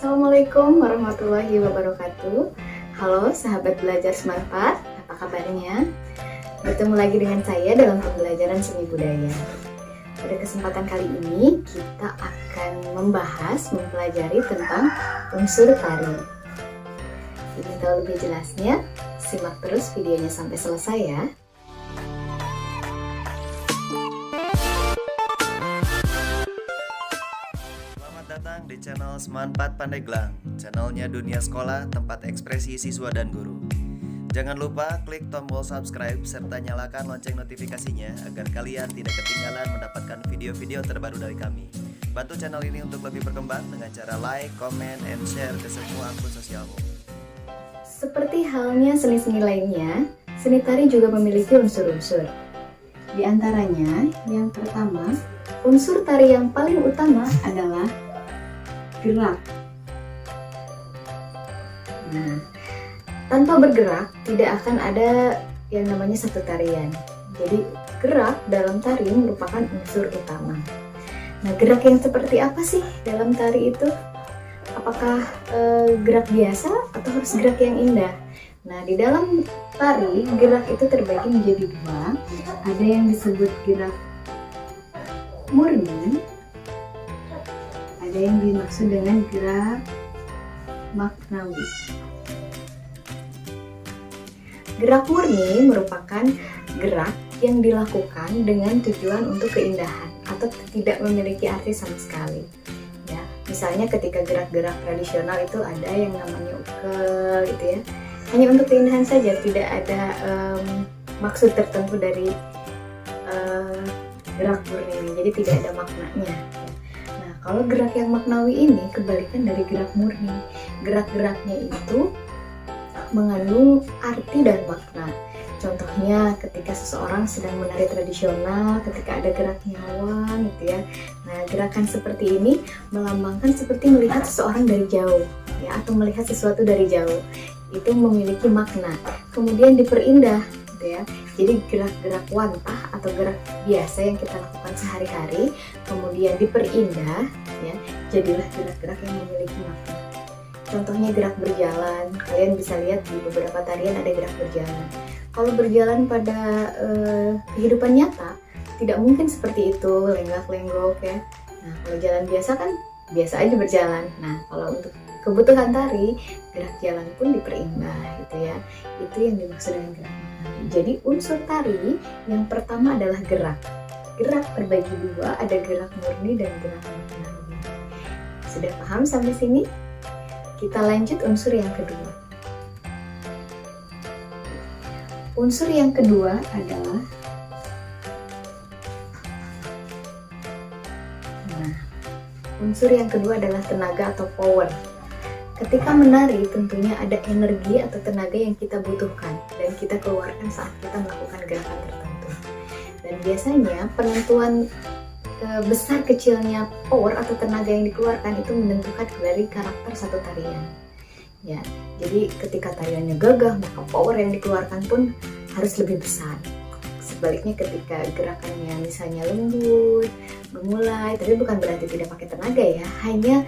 Assalamualaikum warahmatullahi wabarakatuh. Halo sahabat belajar semangat, apa kabarnya? Bertemu lagi dengan saya dalam pembelajaran seni budaya. Pada kesempatan kali ini kita akan mempelajari tentang unsur tari. Ingin tahu lebih jelasnya? Simak terus videonya sampai selesai ya. Datang di channel Semanpat Pandeglang, channelnya dunia sekolah, tempat ekspresi siswa dan guru. Jangan lupa klik tombol subscribe serta nyalakan lonceng notifikasinya agar kalian tidak ketinggalan mendapatkan video-video terbaru dari kami. Bantu channel ini untuk lebih berkembang dengan cara like, comment, and share ke semua akun sosialmu. Seperti halnya seni-seni lainnya, seni tari juga memiliki unsur-unsur. Di antaranya, yang pertama, unsur tari yang paling utama adalah gerak. Nah, tanpa bergerak tidak akan ada yang namanya satu tarian. Jadi gerak dalam tari merupakan unsur utama. Nah, gerak yang seperti apa sih dalam tari itu? Apakah gerak biasa atau harus gerak yang indah? Nah, di dalam tari gerak itu terbagi menjadi dua. Ada yang disebut gerak murni, ada yang dimaksud dengan gerak maknawi. Gerak murni merupakan gerak yang dilakukan dengan tujuan untuk keindahan atau tidak memiliki arti sama sekali. Ya, misalnya ketika gerak-gerak tradisional itu ada yang namanya ukel, gitu ya. Hanya untuk keindahan saja, tidak ada maksud tertentu dari gerak murni ini. Jadi tidak ada maknanya. Kalau gerak yang maknawi ini kebalikan dari gerak murni. Gerak-geraknya itu mengandung arti dan makna. Contohnya ketika seseorang sedang menari tradisional, ketika ada gerak nyawang gitu ya. Nah, gerakan seperti ini melambangkan seperti melihat seseorang dari jauh ya, atau melihat sesuatu dari jauh. Itu memiliki makna. Kemudian diperindah gitu ya. Jadi gerak-gerak wantah atau gerak biasa yang kita lakukan sehari-hari kemudian diperindah ya, jadilah gerak-gerak yang memiliki makna. Contohnya gerak berjalan, kalian bisa lihat di beberapa tarian ada gerak berjalan. Kalau berjalan pada kehidupan nyata tidak mungkin seperti itu, lenggak-lenggok ya. Nah, kalau jalan biasa kan biasa aja berjalan. Nah, kalau untuk kebutuhan tari, gerak jalan pun diperindah gitu ya. Itu yang dimaksud dengan gerak maknawi. Jadi unsur tari yang pertama adalah gerak. Gerak terbagi dua, ada gerak murni dan gerak maknawi. Sudah paham sampai sini? Kita lanjut unsur yang kedua. Unsur yang kedua adalah unsur yang kedua adalah tenaga atau power. Ketika menari tentunya ada energi atau tenaga yang kita butuhkan dan kita keluarkan saat kita melakukan gerakan tertentu. Dan biasanya penentuan besar kecilnya power atau tenaga yang dikeluarkan itu menentukan dari karakter satu tarian. Ya, jadi ketika tariannya gagah maka power yang dikeluarkan pun harus lebih besar. Sebaliknya ketika gerakannya misalnya lembut, gemulai, tapi bukan berarti tidak pakai tenaga ya, hanya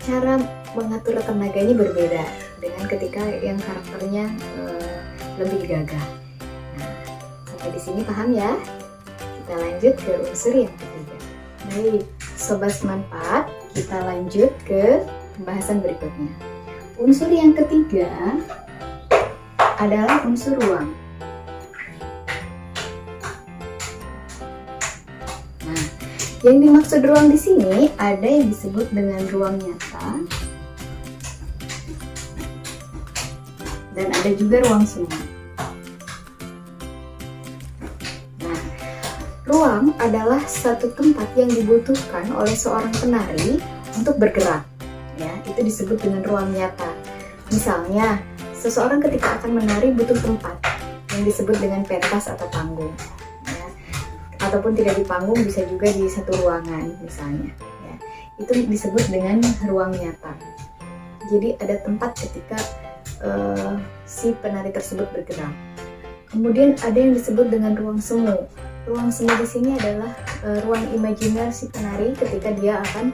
cara mengatur tenaganya berbeda dengan ketika yang karakternya lebih gagah. Nah, sampai di sini paham ya? Kita lanjut ke unsur yang ketiga. Baik, Sobat Semangat, kita lanjut ke pembahasan berikutnya. Unsur yang ketiga adalah unsur ruang. Nah, yang dimaksud ruang di sini ada yang disebut dengan ruang nyata dan ada juga ruang semu. Nah, ruang adalah satu tempat yang dibutuhkan oleh seorang penari untuk bergerak. Ya, itu disebut dengan ruang nyata. Misalnya, seseorang ketika akan menari butuh tempat yang disebut dengan pentas atau panggung. Ya. Ataupun tidak di panggung, bisa juga di satu ruangan misalnya. Ya. Itu disebut dengan ruang nyata. Jadi ada tempat ketika si penari tersebut bergerak. Kemudian ada yang disebut dengan ruang semu. Ruang semu di sini adalah ruang imajinasi penari ketika dia akan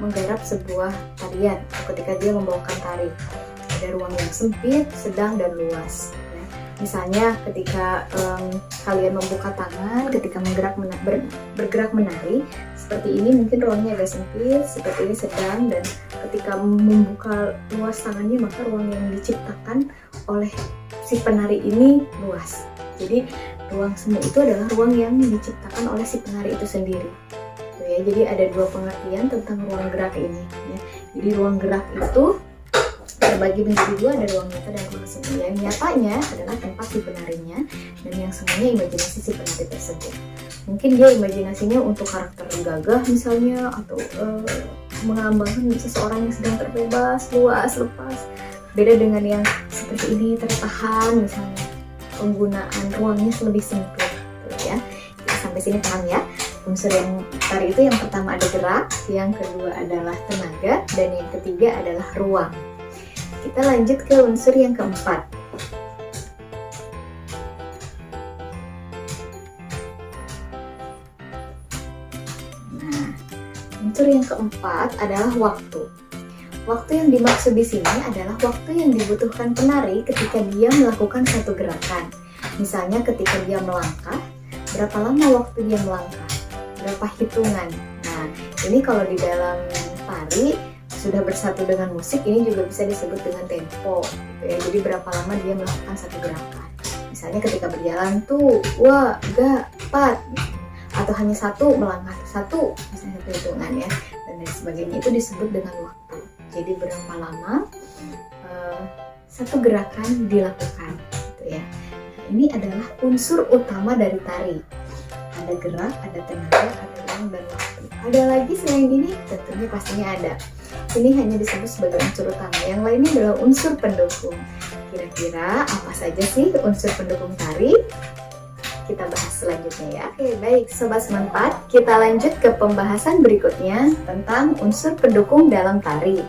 menggarap sebuah tarian atau ketika dia membawakan tari. Ada ruang yang sempit, sedang, dan luas. Ya. Misalnya ketika kalian membuka tangan, ketika bergerak menari, seperti ini mungkin ruangnya agak sempit, seperti ini sedang, dan ketika membuka luas tangannya maka ruang yang diciptakan oleh si penari ini luas. Jadi ruang semu itu adalah ruang yang diciptakan oleh si penari itu sendiri. Ya, jadi ada dua pengertian tentang ruang gerak ini. Ya. Jadi ruang gerak itu terbagi menjadi dua, ada ruang nyata dan ruang semu. Yang nyatanya adalah tempat si penarinya, dan yang semuanya imajinasi si penari tersebut. Mungkin dia imajinasinya untuk karakter gagah misalnya, atau melambangkan seseorang yang sedang terbebas, luas, lepas. Beda dengan yang seperti ini, tertahan misalnya, penggunaan ruangnya lebih sempit. Ya. Jadi, sampai sini paham ya? Unsur yang tari itu yang pertama ada gerak, yang kedua adalah tenaga, dan yang ketiga adalah ruang. Kita lanjut ke unsur yang keempat. Nah, unsur yang keempat adalah waktu. Waktu yang dimaksud di sini adalah waktu yang dibutuhkan penari ketika dia melakukan satu gerakan. Misalnya ketika dia melangkah, berapa lama waktu dia melangkah? Berapa hitungan? Nah, ini kalau di dalam tari sudah bersatu dengan musik, ini juga bisa disebut dengan tempo gitu ya. Jadi berapa lama dia melakukan satu gerakan. Misalnya ketika berjalan tuh, 2, 3, 4, atau hanya satu, melangkah satu, misalnya satu hitungan ya, dan lain sebagainya, itu disebut dengan waktu. Jadi berapa lama satu gerakan dilakukan gitu ya. Nah, ini adalah unsur utama dari tari. Ada gerak, ada tenaga, ada ruang, dan waktu. Ada lagi selain ini? Tentunya pastinya ada. Ini hanya disebut sebagai unsur utama. Yang lainnya adalah unsur pendukung. Kira-kira apa saja sih unsur pendukung tari? Kita bahas selanjutnya ya. Oke, baik Sobat Semanpat, kita lanjut ke pembahasan berikutnya tentang unsur pendukung dalam tari.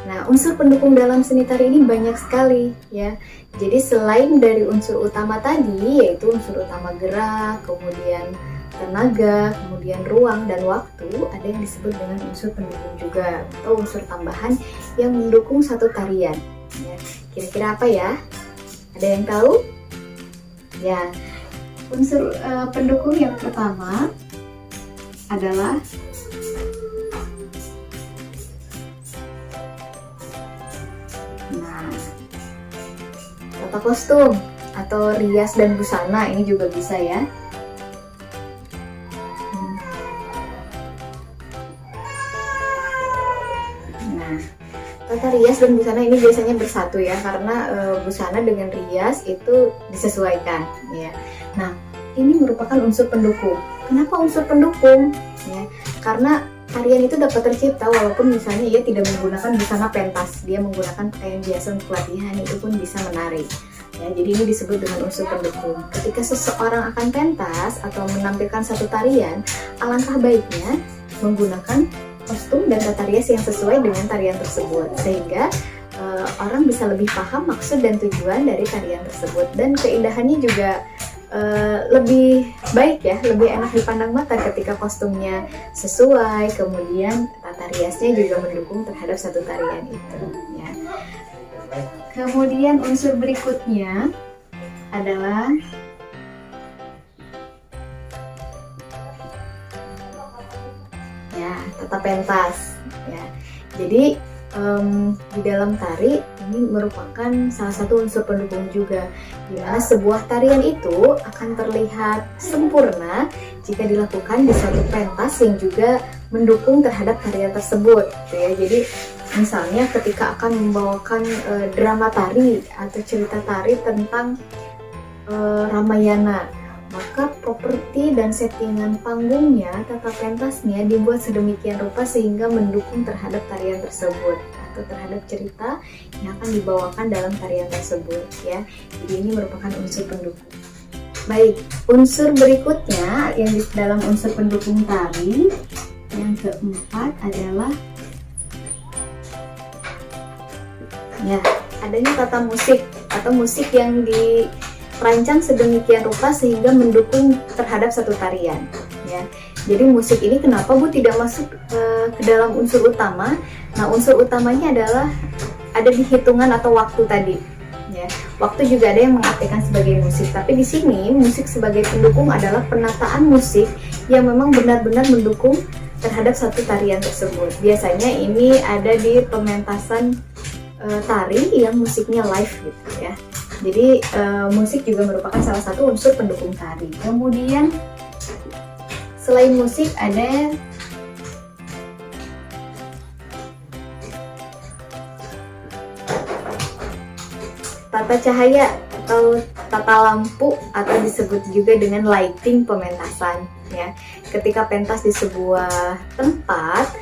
Nah, unsur pendukung dalam seni tari ini banyak sekali ya. Jadi selain dari unsur utama tadi, yaitu unsur utama gerak, kemudian tenaga, kemudian ruang dan waktu, ada yang disebut dengan unsur pendukung juga, atau unsur tambahan yang mendukung satu tarian. Ya, kira-kira apa ya? Ada yang tahu? Ya, unsur pendukung yang pertama adalah tata kostum atau rias dan busana. Ini juga bisa ya. Nah, tata rias dan busana ini biasanya bersatu ya, karena busana dengan rias itu disesuaikan ya. Nah, ini merupakan unsur pendukung. Kenapa unsur pendukung? Ya, karena tarian itu dapat tercipta walaupun misalnya ia tidak menggunakan busana pentas, dia menggunakan pakaian biasa untuk latihan, itu pun bisa menari. Ya, jadi ini disebut dengan unsur pendukung. Ketika seseorang akan pentas atau menampilkan satu tarian, alangkah baiknya menggunakan kostum dan tata rias yang sesuai dengan tarian tersebut, sehingga orang bisa lebih paham maksud dan tujuan dari tarian tersebut, dan keindahannya juga lebih baik ya, lebih enak dipandang mata ketika kostumnya sesuai, kemudian tata riasnya juga mendukung terhadap satu tarian itu ya. Kemudian unsur berikutnya adalah ya, tata pentas ya. Jadi di dalam tari ini merupakan salah satu unsur pendukung juga, di mana sebuah tarian itu akan terlihat sempurna jika dilakukan di suatu pentas yang juga mendukung terhadap tarian tersebut gitu ya. Jadi misalnya ketika akan membawakan drama tari atau cerita tari tentang Ramayana, maka properti dan settingan panggungnya, tata pentasnya dibuat sedemikian rupa sehingga mendukung terhadap tarian tersebut atau terhadap cerita yang akan dibawakan dalam tarian tersebut ya. Jadi ini merupakan unsur pendukung. Baik, unsur berikutnya yang di dalam unsur pendukung tari yang keempat adalah ya, adanya tata musik atau musik yang dirancang sedemikian rupa sehingga mendukung terhadap satu tarian ya. Jadi musik ini kenapa Bu tidak masuk ke dalam unsur utama? Nah, unsur utamanya adalah ada di hitungan atau waktu tadi. Ya, waktu juga ada yang mengartikan sebagai musik, tapi di sini musik sebagai pendukung adalah penataan musik yang memang benar-benar mendukung terhadap satu tarian tersebut. Biasanya ini ada di pementasan tari yang musiknya live gitu ya. Jadi musik juga merupakan salah satu unsur pendukung tari. Kemudian selain musik ada tata cahaya atau tata lampu atau disebut juga dengan lighting pementasan ya. Ketika pentas di sebuah tempat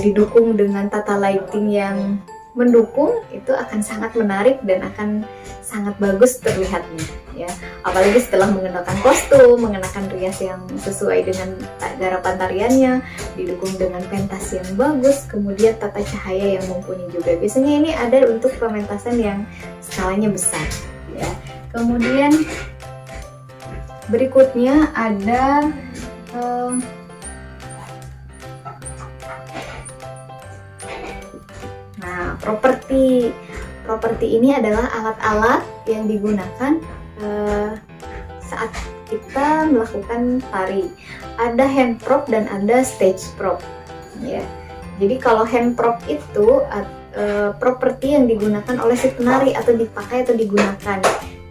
didukung dengan tata lighting yang mendukung, itu akan sangat menarik dan akan sangat bagus terlihatnya ya. Apalagi setelah mengenakan kostum, mengenakan rias yang sesuai dengan garapan tariannya, didukung dengan pentas yang bagus, kemudian tata cahaya yang mumpuni juga. Biasanya ini ada untuk pementasan yang skalanya besar ya. Kemudian berikutnya ada properti ini adalah alat-alat yang digunakan saat kita melakukan tari. Ada hand prop dan ada stage prop ya. Jadi kalau hand prop itu properti yang digunakan oleh si penari atau dipakai atau digunakan.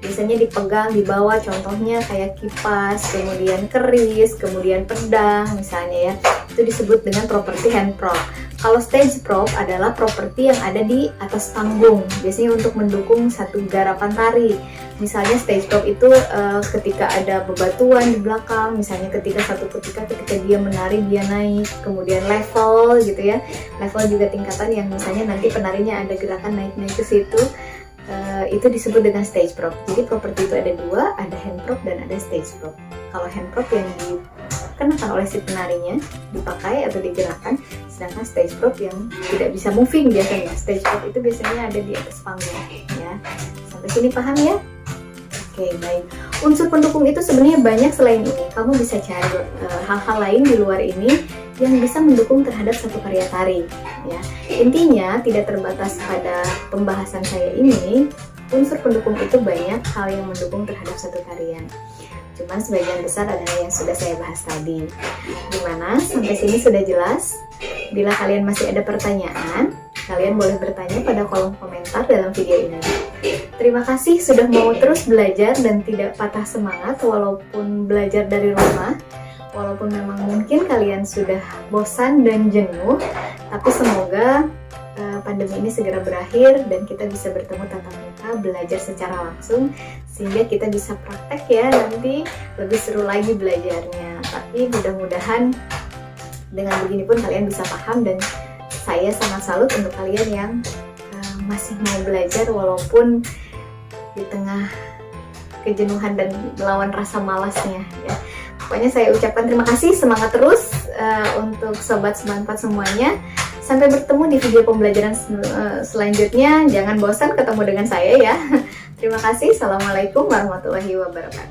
Biasanya dipegang, dibawa, contohnya kayak kipas, kemudian keris, kemudian pedang misalnya ya. Itu disebut dengan properti hand prop. Kalau stage prop adalah properti yang ada di atas panggung, biasanya untuk mendukung satu garapan tari. Misalnya stage prop itu ketika ada bebatuan di belakang, misalnya ketika dia menari dia naik, kemudian level gitu ya. Level juga tingkatan yang misalnya nanti penarinya ada gerakan naik-naik ke situ. Itu disebut dengan stage prop. Jadi properti itu ada dua, ada hand prop dan ada stage prop. Kalau hand prop yang dikenakan oleh si penarinya, dipakai atau digerakkan, sedangkan stage prop yang tidak bisa moving biasanya. Stage prop itu biasanya ada di atas panggung ya. Sampai sini paham ya? Oke, baik. Unsur pendukung itu sebenarnya banyak selain ini. Kamu bisa cari hal-hal lain di luar ini yang bisa mendukung terhadap satu karya tari ya. Intinya tidak terbatas pada pembahasan saya ini, unsur pendukung itu banyak hal yang mendukung terhadap satu tarian. Cuman sebagian besar adalah yang sudah saya bahas tadi. Gimana? Sampai sini sudah jelas? Bila kalian masih ada pertanyaan, kalian boleh bertanya pada kolom komentar dalam video ini. Terima kasih sudah mau terus belajar dan tidak patah semangat walaupun belajar dari rumah. Walaupun memang mungkin kalian sudah bosan dan jenuh, tapi semoga pandemi ini segera berakhir dan kita bisa bertemu tatap muka, belajar secara langsung, sehingga kita bisa praktek ya, nanti lebih seru lagi belajarnya. Tapi mudah-mudahan dengan begini pun kalian bisa paham, dan saya sangat salut untuk kalian yang masih mau belajar walaupun di tengah kejenuhan dan melawan rasa malasnya ya. Pokoknya saya ucapkan terima kasih, semangat terus untuk Sobat Seman 4 semuanya. Sampai bertemu di video pembelajaran selanjutnya. Jangan bosan ketemu dengan saya ya. Terima kasih. Assalamualaikum warahmatullahi wabarakatuh.